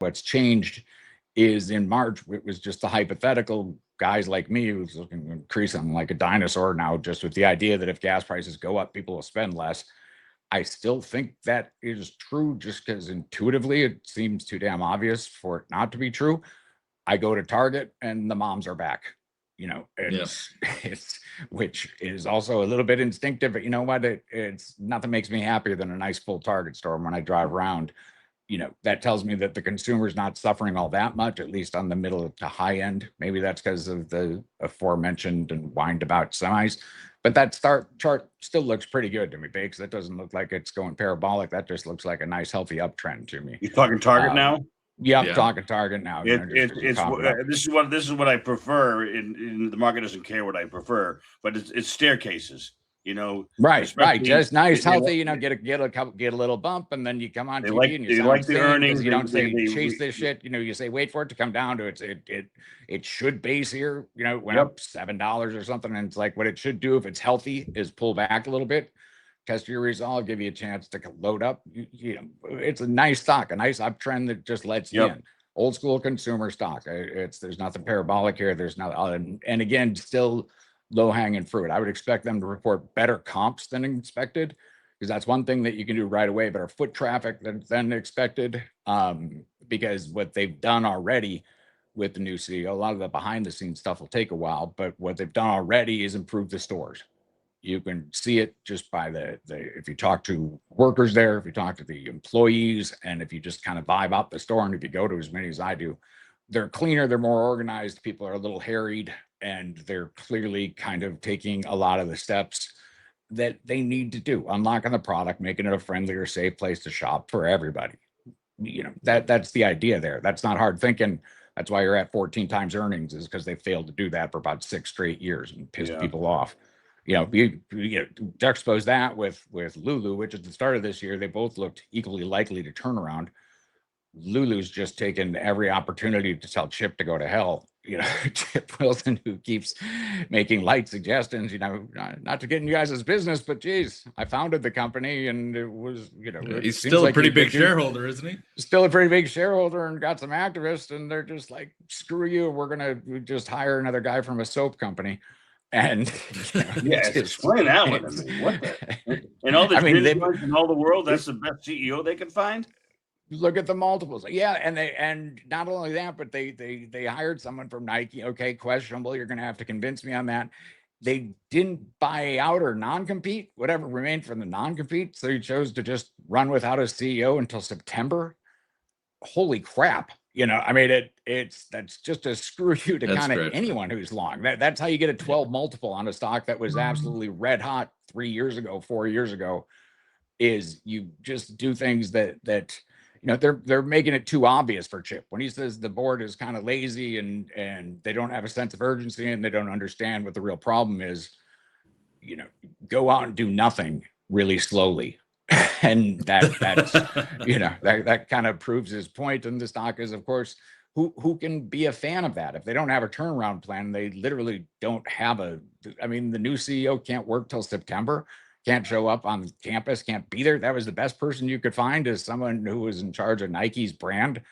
What's changed is in March, it was just the hypothetical guys like me who's looking to increase them like a dinosaur now, just with the idea that if gas prices go up, people will spend less. I still think that is true just because intuitively it seems too damn obvious for it not to be true. I go to Target and the moms are back. It's which is also a little bit instinctive, but you know what? It's nothing makes me happier than a nice full Target store when I drive around. That tells me that the consumer is not suffering all that much, at least on the middle to high end. Maybe that's because of the aforementioned and whined about semis. But that start chart still looks pretty good to me, Bakes. That doesn't look like it's going parabolic. That just looks like a nice, healthy uptrend to me. You're talking Target now? Yeah, I'm talking Target now. This is what I prefer. In the market doesn't care what I prefer, but it's staircases. Right. Just nice, healthy. Get a little bump, and then you come on TV and you like the earnings. You don't say chase this shit. You say wait for it to come down to it should base here. It went up $7 or something, and it's like what it should do if it's healthy is pull back a little bit. Test your resolve, give you a chance to load up. It's a nice stock, a nice uptrend that just lets you in. Old school consumer stock. There's nothing parabolic here. There's not, and again, still low hanging fruit. I would expect them to report better comps than expected, because that's one thing that you can do right away. Better foot traffic than expected, because what they've done already with the new CEO, a lot of the behind the scenes stuff will take a while, but what they've done already is improve the stores. You can see it just by if you talk to workers there, if you talk to the employees, and if you just kind of vibe out the store, and if you go to as many as I do, they're cleaner, they're more organized, people are a little harried, and they're clearly kind of taking a lot of the steps that they need to do, unlocking the product, making it a friendlier, safe place to shop for everybody. That's the idea there. That's not hard thinking. That's why you're at 14 times earnings, is because they failed to do that for about 6 straight years and pissed people off. You juxtapose that with Lulu, which at the start of this year, they both looked equally likely to turn around. Lulu's just taken every opportunity to tell Chip to go to hell. Chip Wilson, who keeps making light suggestions, not to get in you guys' business, but geez, I founded the company, and it was, he's still a pretty big shareholder, isn't he? Still a pretty big shareholder, and got some activists, and they're just like, screw you, we're gonna just hire another guy from a soap company. And explain that one to me. What in all the in all the world, that's the best CEO they can find. Look at the multiples. And not only that, but they hired someone from Nike. Okay, questionable. You're gonna have to convince me on that. They didn't buy out or non-compete, whatever remained from the non-compete. So he chose to just run without a CEO until September. Holy crap. That's just a screw you to kind of anyone who's long. That's how you get a 12 multiple on a stock that was absolutely red hot 3 years ago, 4 years ago. Is you just do things that they're making it too obvious for Chip when he says the board is kind of lazy and they don't have a sense of urgency and they don't understand what the real problem is. Go out and do nothing really slowly. And that's that kind of proves his point. And the stock is, of course, who can be a fan of that if they don't have a turnaround plan? They literally don't have the new CEO can't work till September, can't show up on campus, can't be there. That was the best person you could find, is someone who was in charge of Nike's brand,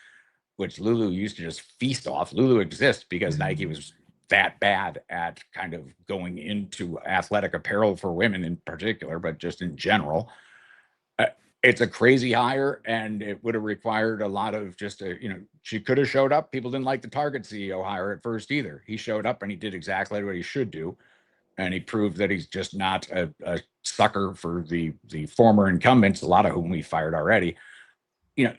which Lulu used to just feast off. Lulu exists because Nike was that bad at kind of going into athletic apparel for women in particular, but just in general. It's a crazy hire, and it would have required a lot of she could have showed up. People didn't like the Target CEO hire at first either. He showed up and he did exactly what he should do. And he proved that he's just not a sucker for the former incumbents, a lot of whom we fired already.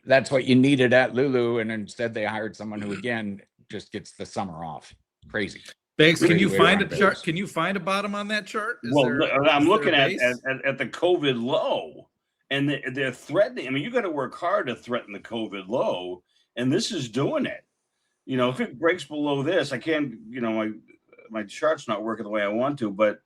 That's what you needed at Lulu. And instead they hired someone who, again, just gets the summer off. Crazy. Thanks. Can you find a chart? Can you find a bottom on that chart? I'm looking at the COVID low. And they're threatening. You got to work hard to threaten the COVID low, and this is doing it. If it breaks below this, I can't. My chart's not working the way I want to, but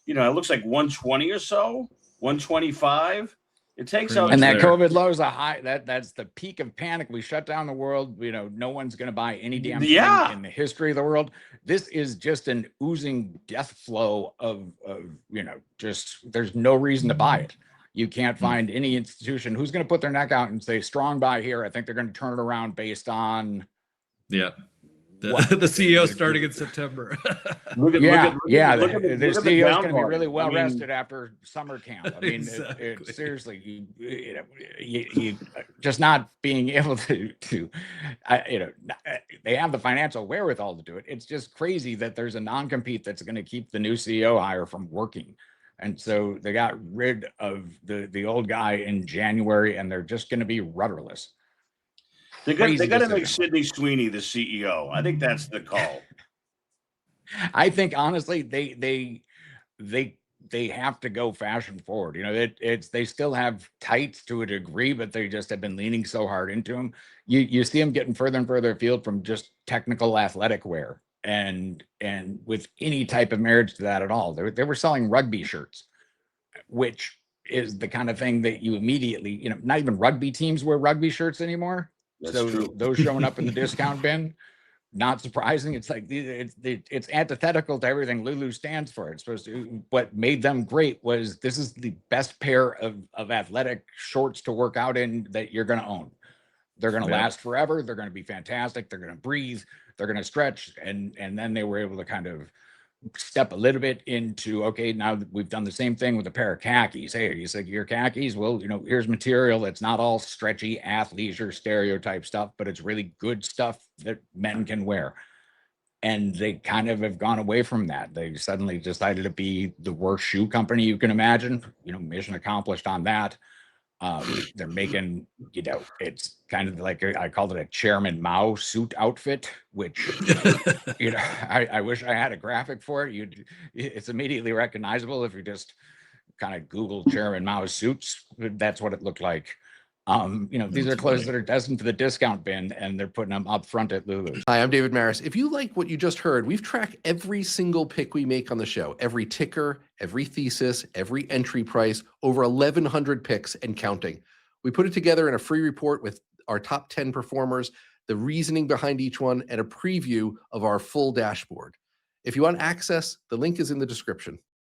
it looks like 120 or so, 125. It takes out. And that COVID low is a high. That's the peak of panic. We shut down the world. No one's going to buy any damn thing in the history of the world. This is just an oozing death flow of just. There's no reason to buy it. You can't find any institution who's going to put their neck out and say strong buy here. I think they're going to turn it around based on Yeah. The what? CEO starting in September. Look at The the CEO is down going to be really volume. well I mean, rested after summer camp. I mean, Exactly. seriously, you just not being able to, they have the financial wherewithal to do it. It's just crazy that there's a non-compete that's going to keep the new CEO hire from working. And so they got rid of the old guy in January, and they're just going to be rudderless. they got Crazy to make decision. Sydney Sweeney the CEO. I think that's the call. I think honestly, they have to go fashion forward. They still have tights to a degree, but they just have been leaning so hard into them. You see them getting further and further afield from just technical athletic wear, and with any type of marriage to that at all. They were selling rugby shirts, which is the kind of thing that you immediately, not even rugby teams wear rugby shirts anymore. That's So true. those showing up in the discount bin, not surprising. It's like it's antithetical to everything Lulu stands for. It's supposed to. What made them great was this is the best pair of athletic shorts to work out in that you're going to own. They're going to last forever. They're going to be fantastic. They're going to breathe. They're going to stretch. And then they were able to kind of step a little bit into, okay, now we've done the same thing with a pair of khakis. Hey, you say your khakis? Well, here's material that's not all stretchy athleisure stereotype stuff, but it's really good stuff that men can wear. And they kind of have gone away from that. They suddenly decided to be the worst shoe company you can imagine. Mission accomplished on that. They're making, it's kind of like I called it a Chairman Mao suit outfit, which I wish I had a graphic for it. It's immediately recognizable if you just kind of Google Chairman Mao suits. That's what it looked like. These are clothes that are destined for the discount bin, and they're putting them up front at Lulu's. Hi, I'm David Maris. If you like what you just heard, we've tracked every single pick we make on the show, every ticker, every thesis, every entry price, over 1,100 picks and counting. We put it together in a free report with our top 10 performers, the reasoning behind each one, and a preview of our full dashboard. If you want access, the link is in the description.